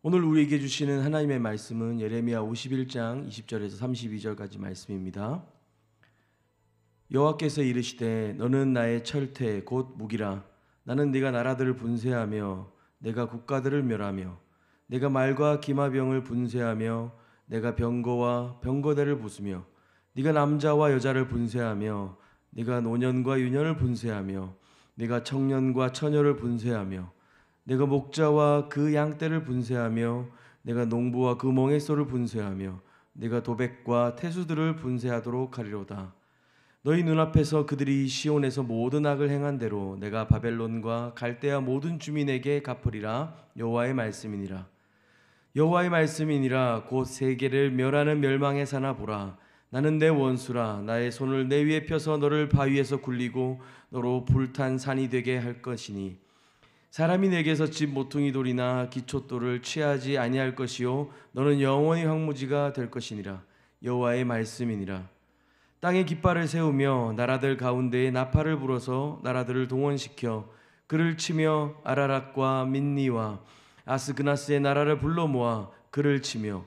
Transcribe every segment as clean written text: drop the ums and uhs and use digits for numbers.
오늘 우리에게 주시는 하나님의 말씀은 예레미야 51장 20절에서 32절까지 말씀입니다. 여호와께서 이르시되 너는 나의 철퇴 곧 무기라. 나는 네가 나라들을 분쇄하며 내가 국가들을 멸하며 내가 말과 기마병을 분쇄하며 내가 병거와 병거대를 부수며 네가 남자와 여자를 분쇄하며 네가 노년과 유년을 분쇄하며 네가 청년과 처녀를 분쇄하며 내가 목자와 그 양떼를 분쇄하며 내가 농부와 그 멍에소를 분쇄하며 내가 도백과 태수들을 분쇄하도록 하리로다. 너희 눈앞에서 그들이 시온에서 모든 악을 행한 대로 내가 바벨론과 갈대아 모든 주민에게 갚으리라. 여호와의 말씀이니라. 여호와의 말씀이니라. 곧 세계를 멸하는 멸망의 사나 보라. 나는 내 원수라. 나의 손을 내 위에 펴서 너를 바위에서 굴리고 너로 불탄 산이 되게 할 것이니 사람이 내게서 집 모퉁이 돌이나 기초돌을 취하지 아니할 것이요 너는 영원히 황무지가 될 것이니라. 여호와의 말씀이니라. 땅에 깃발을 세우며 나라들 가운데에 나팔을 불어서 나라들을 동원시켜 그를 치며 아라랏과 민니와 아스그나스의 나라를 불러 모아 그를 치며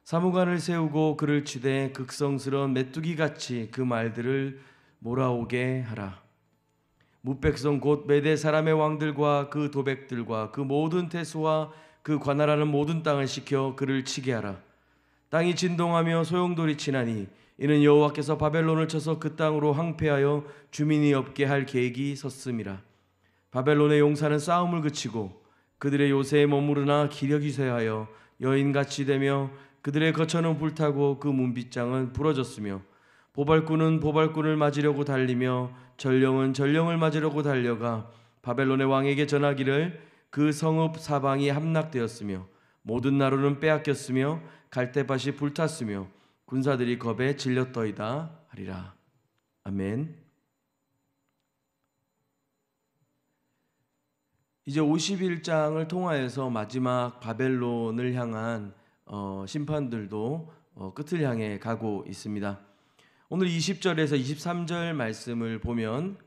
사무관을 세우고 그를 치되 극성스러운 메뚜기같이 그 말들을 몰아오게 하라. 무백성 곧 메대 사람의 왕들과 그 도백들과 그 모든 태수와 그 관할하는 모든 땅을 시켜 그를 치게 하라. 땅이 진동하며 소용돌이 치나니 이는 여호와께서 바벨론을 쳐서 그 땅으로 황폐하여 주민이 없게 할 계획이 섰음이라. 바벨론의 용사는 싸움을 그치고 그들의 요새에 머무르나 기력이 쇠하여 여인같이 되며 그들의 거처는 불타고 그 문빗장은 부러졌으며 보발꾼은 보발꾼을 맞으려고 달리며 전령은 전령을 맞으려고 달려가 바벨론의 왕에게 전하기를 그 성읍 사방이 함락되었으며 모든 나루는 빼앗겼으며 갈대밭이 불탔으며 군사들이 겁에 질렸더이다 하리라. 아멘. 이제 51장을 통하여서 마지막 바벨론을 향한 심판들도 끝을 향해 가고 있습니다. 오늘 20절에서 23절 말씀을 보면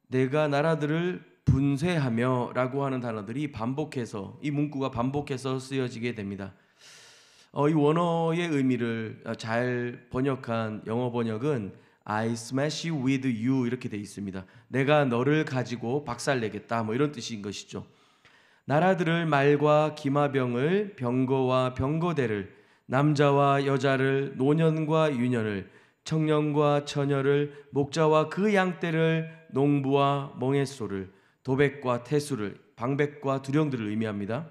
내가 나라들을 분쇄하며 라고 하는 단어들이 반복해서, 이 문구가 반복해서 쓰여지게 됩니다. 이 원어의 의미를 잘 번역한 영어 번역은 I smash you with you 이렇게 되어 있습니다. 내가 너를 가지고 박살내겠다, 뭐 이런 뜻인 것이죠. 나라들을 말과 기마병을, 병거와 병거대를, 남자와 여자를, 노년과 유년을, 청년과 처녀를, 목자와 그 양떼를, 농부와 멍에소를, 도백과 태수를, 방백과 두령들을 의미합니다.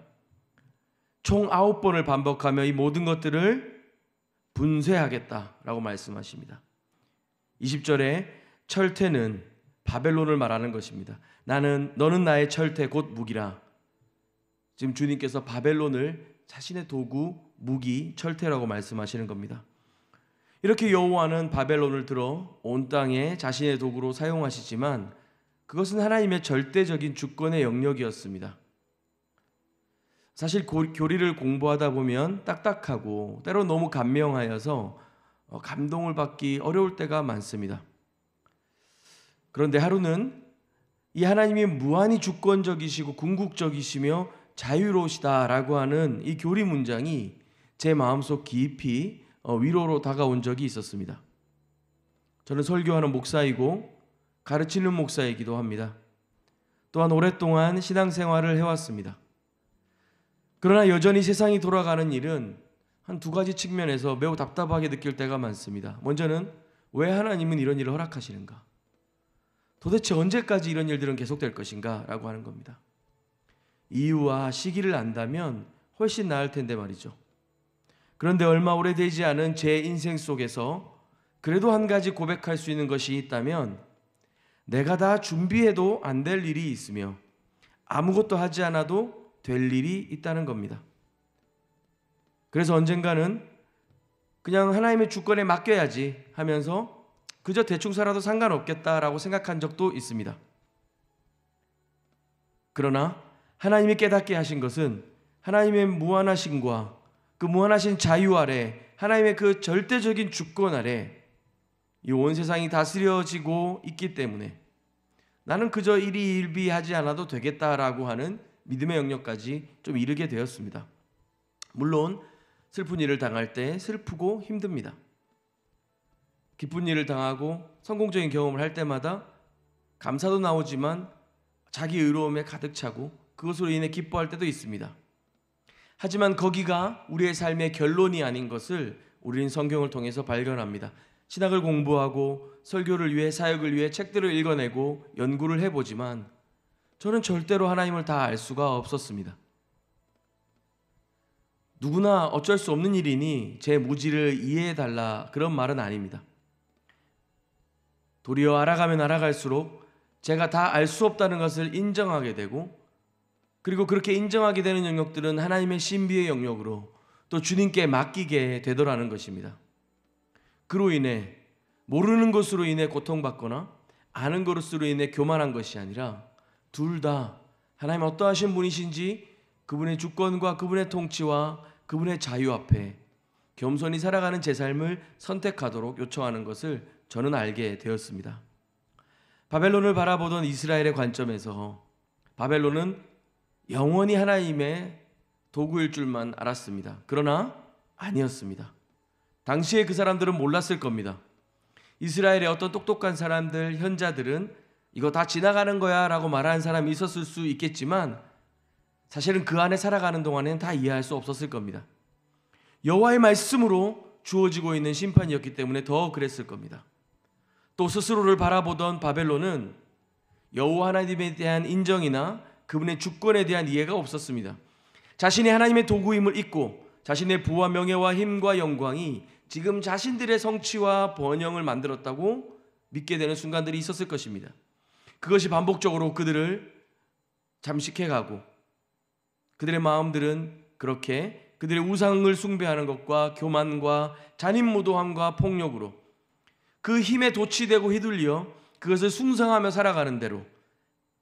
총 9번을 반복하며 이 모든 것들을 분쇄하겠다라고 말씀하십니다. 20절에 철퇴는 바벨론을 말하는 것입니다. 너는 나의 철퇴 곧 무기라. 지금 주님께서 바벨론을 자신의 도구, 무기, 철퇴라고 말씀하시는 겁니다. 이렇게 여호와는 바벨론을 들어 온 땅에 자신의 도구로 사용하시지만 그것은 하나님의 절대적인 주권의 영역이었습니다. 사실 교리를 공부하다 보면 딱딱하고 때로 너무 감명하여서 감동을 받기 어려울 때가 많습니다. 그런데 하루는 이 하나님이 무한히 주권적이시고 궁극적이시며 자유로우시다라고 하는 이 교리 문장이 제 마음속 깊이 위로로 다가온 적이 있었습니다. 저는 설교하는 목사이고 가르치는 목사이기도 합니다. 또한 오랫동안 신앙생활을 해왔습니다. 그러나 여전히 세상이 돌아가는 일은 한 두 가지 측면에서 매우 답답하게 느낄 때가 많습니다. 먼저는 왜 하나님은 이런 일을 허락하시는가? 도대체 언제까지 이런 일들은 계속될 것인가? 라고 하는 겁니다. 이유와 시기를 안다면 훨씬 나을 텐데 말이죠. 그런데 얼마 오래되지 않은 제 인생 속에서 그래도 한 가지 고백할 수 있는 것이 있다면 내가 다 준비해도 안 될 일이 있으며 아무것도 하지 않아도 될 일이 있다는 겁니다. 그래서 언젠가는 그냥 하나님의 주권에 맡겨야지 하면서 그저 대충 살아도 상관없겠다라고 생각한 적도 있습니다. 그러나 하나님이 깨닫게 하신 것은 하나님의 무한하심과 그 무한하신 자유 아래, 하나님의 그 절대적인 주권 아래 이 온 세상이 다스려지고 있기 때문에 나는 그저 일희일비하지 않아도 되겠다라고 하는 믿음의 영역까지 좀 이르게 되었습니다. 물론 슬픈 일을 당할 때 슬프고 힘듭니다. 기쁜 일을 당하고 성공적인 경험을 할 때마다 감사도 나오지만 자기 의로움에 가득 차고 그것으로 인해 기뻐할 때도 있습니다. 하지만 거기가 우리의 삶의 결론이 아닌 것을 우리는 성경을 통해서 발견합니다. 신학을 공부하고 설교를 위해 사역을 위해 책들을 읽어내고 연구를 해보지만 저는 절대로 하나님을 다 알 수가 없었습니다. 누구나 어쩔 수 없는 일이니 제 무지를 이해해달라 그런 말은 아닙니다. 도리어 알아가면 알아갈수록 제가 다 알 수 없다는 것을 인정하게 되고 그리고 그렇게 인정하게 되는 영역들은 하나님의 신비의 영역으로 또 주님께 맡기게 되더라는 것입니다. 그로 인해 모르는 것으로 인해 고통받거나 아는 것으로 인해 교만한 것이 아니라 둘 다 하나님 어떠하신 분이신지 그분의 주권과 그분의 통치와 그분의 자유 앞에 겸손히 살아가는 제 삶을 선택하도록 요청하는 것을 저는 알게 되었습니다. 바벨론을 바라보던 이스라엘의 관점에서 바벨론은 영원히 하나님의 도구일 줄만 알았습니다. 그러나 아니었습니다. 당시에 그 사람들은 몰랐을 겁니다. 이스라엘의 어떤 똑똑한 사람들, 현자들은 이거 다 지나가는 거야 라고 말하는 사람이 있었을 수 있겠지만 사실은 그 안에 살아가는 동안에는 다 이해할 수 없었을 겁니다. 여호와의 말씀으로 주어지고 있는 심판이었기 때문에 더 그랬을 겁니다. 또 스스로를 바라보던 바벨론은 여호와 하나님에 대한 인정이나 그분의 주권에 대한 이해가 없었습니다. 자신이 하나님의 도구임을 잊고 자신의 부와 명예와 힘과 영광이 지금 자신들의 성취와 번영을 만들었다고 믿게 되는 순간들이 있었을 것입니다. 그것이 반복적으로 그들을 잠식해가고 그들의 마음들은 그렇게 그들의 우상을 숭배하는 것과 교만과 잔인무도함과 폭력으로 그 힘에 도취되고 휘둘려 그것을 숭상하며 살아가는 대로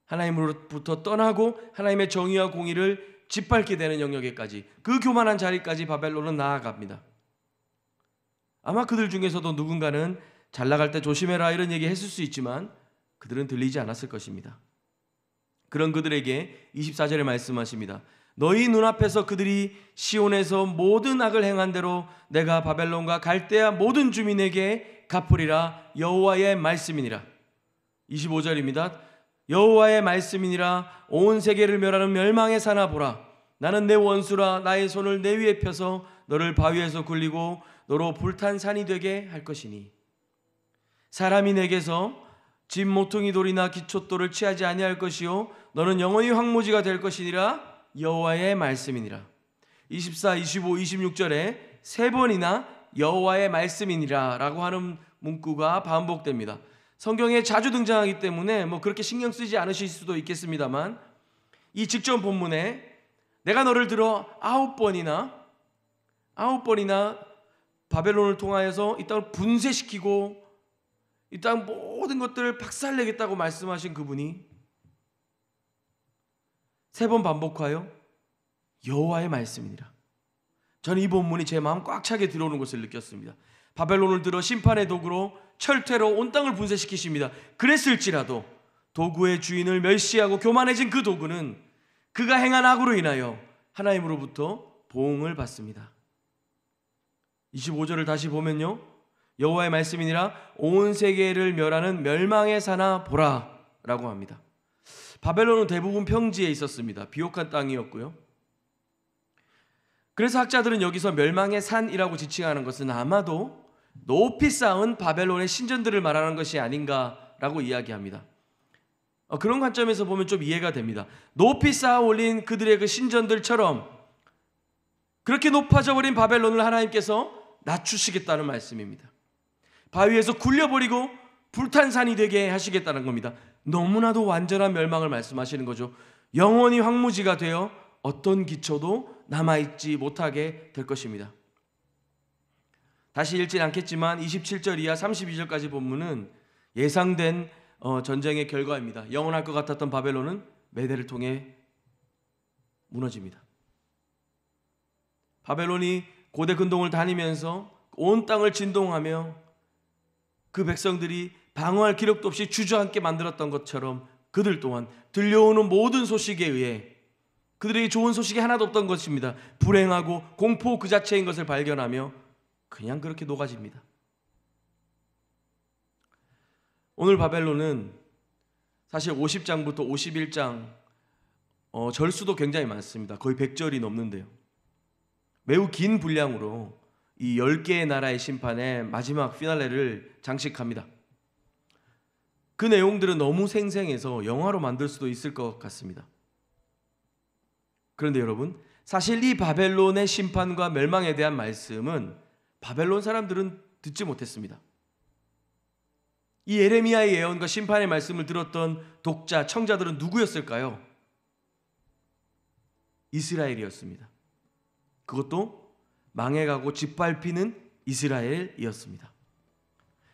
하나님으로부터 떠나고 하나님의 정의와 공의를 짓밟게 되는 영역에까지 그 교만한 자리까지 바벨론은 나아갑니다. 아마 그들 중에서도 누군가는 잘 나갈 때 조심해라 이런 얘기 했을 수 있지만 그들은 들리지 않았을 것입니다. 그런 그들에게 24절에 말씀하십니다. 너희 눈앞에서 그들이 시온에서 모든 악을 행한 대로 내가 바벨론과 갈대아 모든 주민에게 갚으리라 여호와의 말씀이니라. 25절입니다. 여호와의 말씀이니라 온 세계를 멸하는 멸망의 사나 보라. 나는 내 원수라 나의 손을 내 위에 펴서 너를 바위에서 굴리고 너로 불탄 산이 되게 할 것이니 사람이 내게서 집 모퉁이 돌이나 기초돌을 취하지 아니할 것이요 너는 영원히 황무지가 될 것이니라 여호와의 말씀이니라. 24, 25, 26절에 세 번이나 여호와의 말씀이니라 라고 하는 문구가 반복됩니다. 성경에 자주 등장하기 때문에 그렇게 신경 쓰지 않으실 수도 있겠습니다만 이 직전 본문에 내가 너를 들어 9번이나 바벨론을 통하여서 이 땅을 분쇄시키고 이 땅 모든 것들을 박살내겠다고 말씀하신 그분이 세 번 반복하여 여호와의 말씀이니라. 저는 이 본문이 제 마음 꽉 차게 들어오는 것을 느꼈습니다. 바벨론을 들어 심판의 도구로 철퇴로 온 땅을 분쇄시키십니다. 그랬을지라도 도구의 주인을 멸시하고 교만해진 그 도구는 그가 행한 악으로 인하여 하나님으로부터 보응을 받습니다. 25절을 다시 보면요, 여호와의 말씀이니라 온 세계를 멸하는 멸망의 사나 보라 라고 합니다. 바벨론은 대부분 평지에 있었습니다. 비옥한 땅이었고요. 그래서 학자들은 여기서 멸망의 산이라고 지칭하는 것은 아마도 높이 쌓은 바벨론의 신전들을 말하는 것이 아닌가라고 이야기합니다. 그런 관점에서 보면 좀 이해가 됩니다. 높이 쌓아 올린 그들의 그 신전들처럼 그렇게 높아져 버린 바벨론을 하나님께서 낮추시겠다는 말씀입니다. 바위에서 굴려버리고 불탄 산이 되게 하시겠다는 겁니다. 너무나도 완전한 멸망을 말씀하시는 거죠. 영원히 황무지가 되어 어떤 기초도 남아있지 못하게 될 것입니다. 다시 읽진 않겠지만 27절 이하 32절까지 본문은 예상된 전쟁의 결과입니다. 영원할 것 같았던 바벨론은 메대를 통해 무너집니다. 바벨론이 고대 근동을 다니면서 온 땅을 진동하며 그 백성들이 방어할 기력도 없이 주저앉게 만들었던 것처럼 그들 또한 들려오는 모든 소식에 의해 그들에게 좋은 소식이 하나도 없던 것입니다. 불행하고 공포 그 자체인 것을 발견하며 그냥 그렇게 녹아집니다. 오늘 바벨론은 사실 50장부터 51장 절수도 굉장히 많습니다. 거의 100절이 넘는데요. 매우 긴 분량으로 이 10개의 나라의 심판의 마지막 피날레를 장식합니다. 그 내용들은 너무 생생해서 영화로 만들 수도 있을 것 같습니다. 그런데 여러분, 사실 이 바벨론의 심판과 멸망에 대한 말씀은 바벨론 사람들은 듣지 못했습니다. 이 예레미야의 예언과 심판의 말씀을 들었던 독자, 청자들은 누구였을까요? 이스라엘이었습니다. 그것도 망해가고 짓밟히는 이스라엘이었습니다.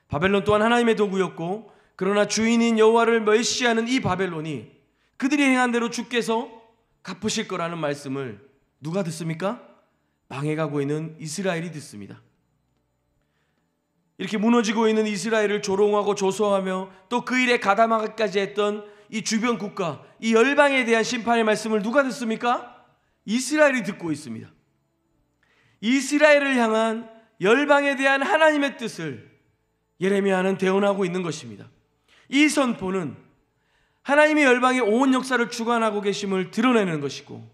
바벨론 또한 하나님의 도구였고, 그러나 주인인 여호와를 멸시하는 이 바벨론이 그들이 행한 대로 주께서 갚으실 거라는 말씀을 누가 듣습니까? 망해가고 있는 이스라엘이 듣습니다. 이렇게 무너지고 있는 이스라엘을 조롱하고 조소하며 또 그 일에 가담하기까지 했던 이 주변 국가, 이 열방에 대한 심판의 말씀을 누가 듣습니까? 이스라엘이 듣고 있습니다. 이스라엘을 향한 열방에 대한 하나님의 뜻을 예레미야는 대언하고 있는 것입니다. 이 선포는 하나님의 열방의 온 역사를 주관하고 계심을 드러내는 것이고,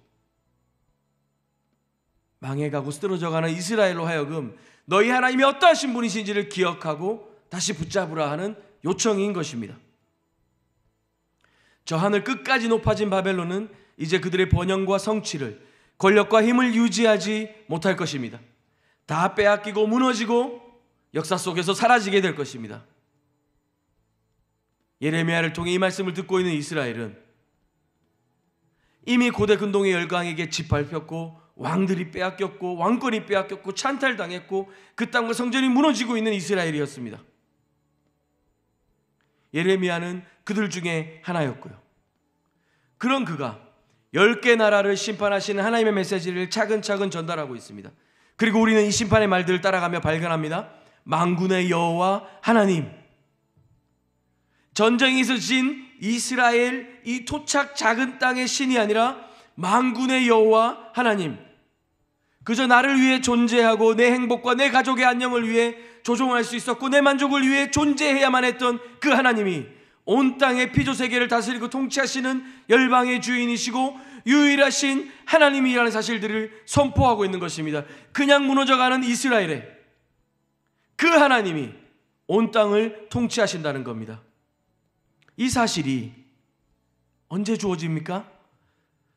망해가고 쓰러져가는 이스라엘로 하여금 너희 하나님이 어떠하신 분이신지를 기억하고 다시 붙잡으라 하는 요청인 것입니다. 저 하늘 끝까지 높아진 바벨론은 이제 그들의 번영과 성취를, 권력과 힘을 유지하지 못할 것입니다. 다 빼앗기고 무너지고 역사 속에서 사라지게 될 것입니다. 예레미야를 통해 이 말씀을 듣고 있는 이스라엘은 이미 고대 근동의 열강에게 짓밟혔고, 왕들이 빼앗겼고, 왕권이 빼앗겼고, 찬탈당했고, 그 땅과 성전이 무너지고 있는 이스라엘이었습니다. 예레미야는 그들 중에 하나였고요. 그런 그가 10개 나라를 심판하시는 하나님의 메시지를 차근차근 전달하고 있습니다. 그리고 우리는 이 심판의 말들을 따라가며 발견합니다. 만군의 여호와 하나님, 전쟁에서 진 이스라엘 이 토착 작은 땅의 신이 아니라 만군의 여호와 하나님, 그저 나를 위해 존재하고 내 행복과 내 가족의 안녕을 위해 조종할 수 있었고 내 만족을 위해 존재해야만 했던 그 하나님이 온 땅의 피조세계를 다스리고 통치하시는 열방의 주인이시고 유일하신 하나님이라는 사실들을 선포하고 있는 것입니다. 그냥 무너져가는 이스라엘에 그 하나님이 온 땅을 통치하신다는 겁니다. 이 사실이 언제 주어집니까?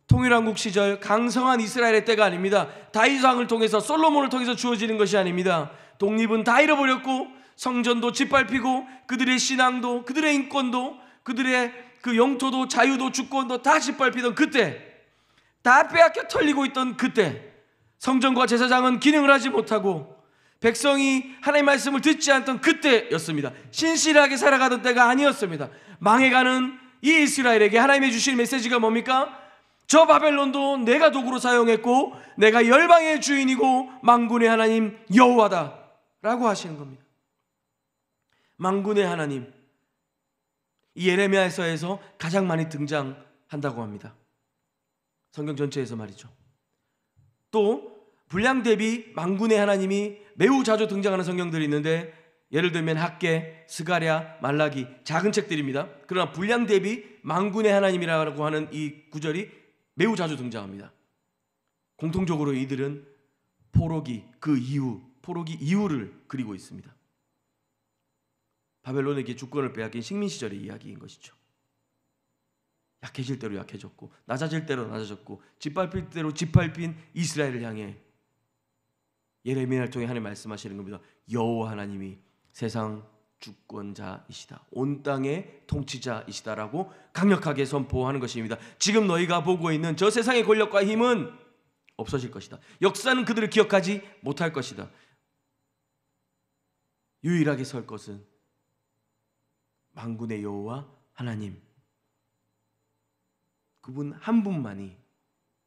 통일왕국 시절 강성한 이스라엘의 때가 아닙니다. 다윗 왕을 통해서, 솔로몬을 통해서 주어지는 것이 아닙니다. 독립은 다 잃어버렸고 성전도 짓밟히고 그들의 신앙도, 그들의 인권도, 그들의 그 영토도, 자유도, 주권도 다 짓밟히던 그때, 다 빼앗겨 털리고 있던 그때, 성전과 제사장은 기능을 하지 못하고 백성이 하나님의 말씀을 듣지 않던 그때였습니다. 신실하게 살아가던 때가 아니었습니다. 망해가는 이 이스라엘에게 하나님이 주신 메시지가 뭡니까? 저 바벨론도 내가 도구로 사용했고 내가 열방의 주인이고 만군의 하나님 여호와다 라고 하시는 겁니다. 만군의 하나님, 이 예레미야서에서 가장 많이 등장한다고 합니다. 성경 전체에서 말이죠. 또 분량 대비 만군의 하나님이 매우 자주 등장하는 성경들이 있는데, 예를 들면 학개, 스가랴, 말라기, 작은 책들입니다. 그러나 분량 대비 만군의 하나님이라고 하는 이 구절이 매우 자주 등장합니다. 공통적으로 이들은 포로기, 그 이후, 포로기 이후를 그리고 있습니다. 바벨론에게 주권을 빼앗긴 식민 시절의 이야기인 것이죠. 약해질 대로 약해졌고 낮아질 대로 낮아졌고 짓밟힐 대로 짓밟힌 이스라엘을 향해 예레미야를 통해 하나님 말씀하시는 겁니다. 여호와 하나님이 세상 주권자이시다, 온 땅의 통치자이시다라고 강력하게 선포하는 것입니다. 지금 너희가 보고 있는 저 세상의 권력과 힘은 없어질 것이다. 역사는 그들을 기억하지 못할 것이다. 유일하게 설 것은 만군의 여호와 하나님, 그분 한 분만이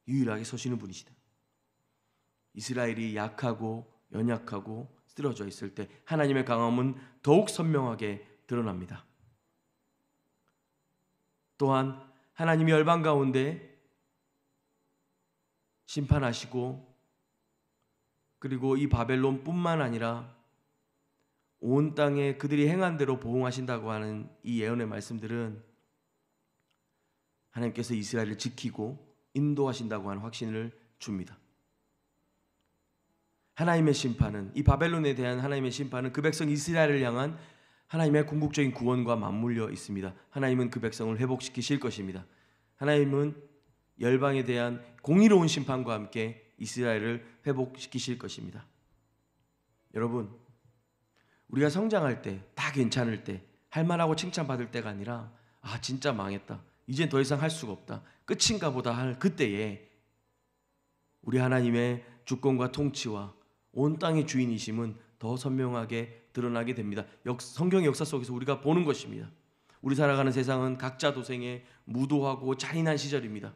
유일하게 서시는 분이시다. 이스라엘이 약하고 연약하고 쓰러져 있을 때 하나님의 강함은 더욱 선명하게 드러납니다. 또한 하나님이 열방 가운데 심판하시고, 그리고 이 바벨론뿐만 아니라 온 땅에 그들이 행한 대로 보응하신다고 하는 이 예언의 말씀들은 하나님께서 이스라엘을 지키고 인도하신다고 하는 확신을 줍니다. 하나님의 심판은, 이 바벨론에 대한 하나님의 심판은 그 백성 이스라엘을 향한 하나님의 궁극적인 구원과 맞물려 있습니다. 하나님은 그 백성을 회복시키실 것입니다. 하나님은 열방에 대한 공의로운 심판과 함께 이스라엘을 회복시키실 것입니다. 여러분, 우리가 성장할 때, 다 괜찮을 때, 할만하고 칭찬받을 때가 아니라 진짜 망했다, 이젠 더 이상 할 수가 없다, 끝인가 보다 할 그때에 우리 하나님의 주권과 통치와 온 땅의 주인이심은 더 선명하게 드러나게 됩니다. 성경의 역사 속에서 우리가 보는 것입니다. 우리 살아가는 세상은 각자 도생에 무도하고 잔인한 시절입니다.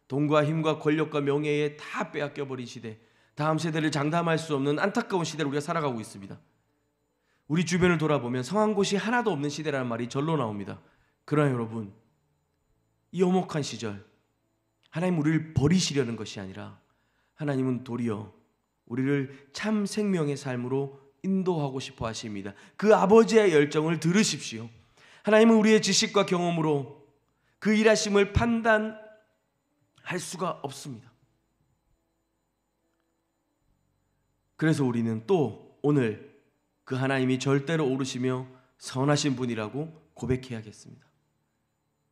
돈과 힘과 권력과 명예에 다 빼앗겨버린 시대, 다음 세대를 장담할 수 없는 안타까운 시대를 우리가 살아가고 있습니다. 우리 주변을 돌아보면 성한 곳이 하나도 없는 시대라는 말이 절로 나옵니다. 그러나 여러분, 이 엄혹한 시절, 하나님 우리를 버리시려는 것이 아니라 하나님은 도리어 우리를 참 생명의 삶으로 인도하고 싶어 하십니다. 그 아버지의 열정을 들으십시오. 하나님은 우리의 지식과 경험으로 그 일하심을 판단할 수가 없습니다. 그래서 우리는 또 오늘 그 하나님이 절대로 옳으시며 선하신 분이라고 고백해야겠습니다.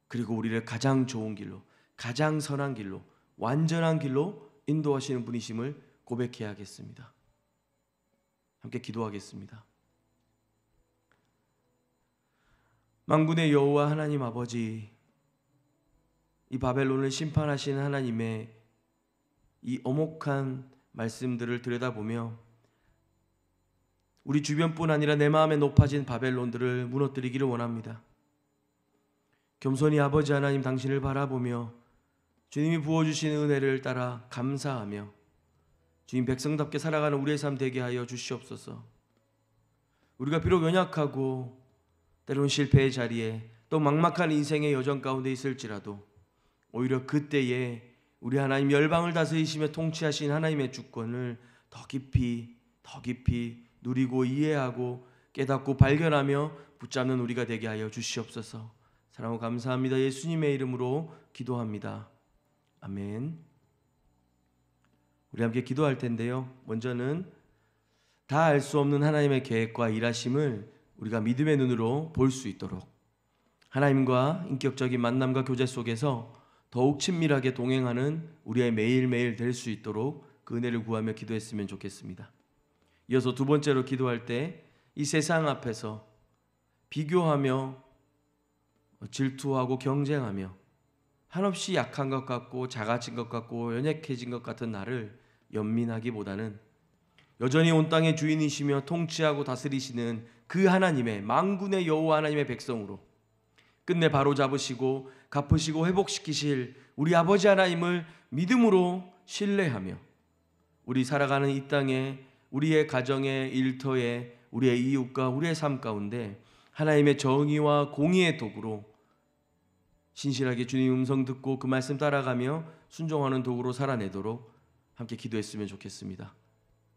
그리고 우리를 가장 좋은 길로, 가장 선한 길로, 완전한 길로 인도하시는 분이심을 고백해야겠습니다. 함께 기도하겠습니다. 만군의 여호와 하나님 아버지, 이 바벨론을 심판하신 하나님의 이 엄혹한 말씀들을 들여다보며 우리 주변뿐 아니라 내 마음에 높아진 바벨론들을 무너뜨리기를 원합니다. 겸손히 아버지 하나님 당신을 바라보며 주님이 부어주신 은혜를 따라 감사하며 주님 백성답게 살아가는 우리의 삶 되게 하여 주시옵소서. 우리가 비록 연약하고 때로는 실패의 자리에 또 막막한 인생의 여정 가운데 있을지라도 오히려 그때에 우리 하나님 열방을 다스리시며 통치하신 하나님의 주권을 더 깊이 누리고 이해하고 깨닫고 발견하며 붙잡는 우리가 되게 하여 주시옵소서. 사랑하고 감사합니다. 예수님의 이름으로 기도합니다. 아멘. 우리 함께 기도할 텐데요, 먼저는 다 알 수 없는 하나님의 계획과 일하심을 우리가 믿음의 눈으로 볼 수 있도록 하나님과 인격적인 만남과 교제 속에서 더욱 친밀하게 동행하는 우리의 매일매일 될 수 있도록 그 은혜를 구하며 기도했으면 좋겠습니다. 이어서 두 번째로 기도할 때 이 세상 앞에서 비교하며 질투하고 경쟁하며 한없이 약한 것 같고 작아진 것 같고 연약해진 것 같은 나를 연민하기보다는 여전히 온 땅의 주인이시며 통치하고 다스리시는 그 하나님의 만군의 여호와 하나님의 백성으로 끝내 바로잡으시고 갚으시고 회복시키실 우리 아버지 하나님을 믿음으로 신뢰하며 우리 살아가는 이 땅에 우리의 가정에, 일터에, 우리의 이웃과 우리의 삶 가운데 하나님의 정의와 공의의 도구로 신실하게 주님 음성 듣고 그 말씀 따라가며 순종하는 도구로 살아내도록 함께 기도했으면 좋겠습니다.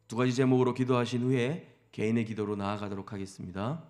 두 가지 제목으로 기도하신 후에 개인의 기도로 나아가도록 하겠습니다.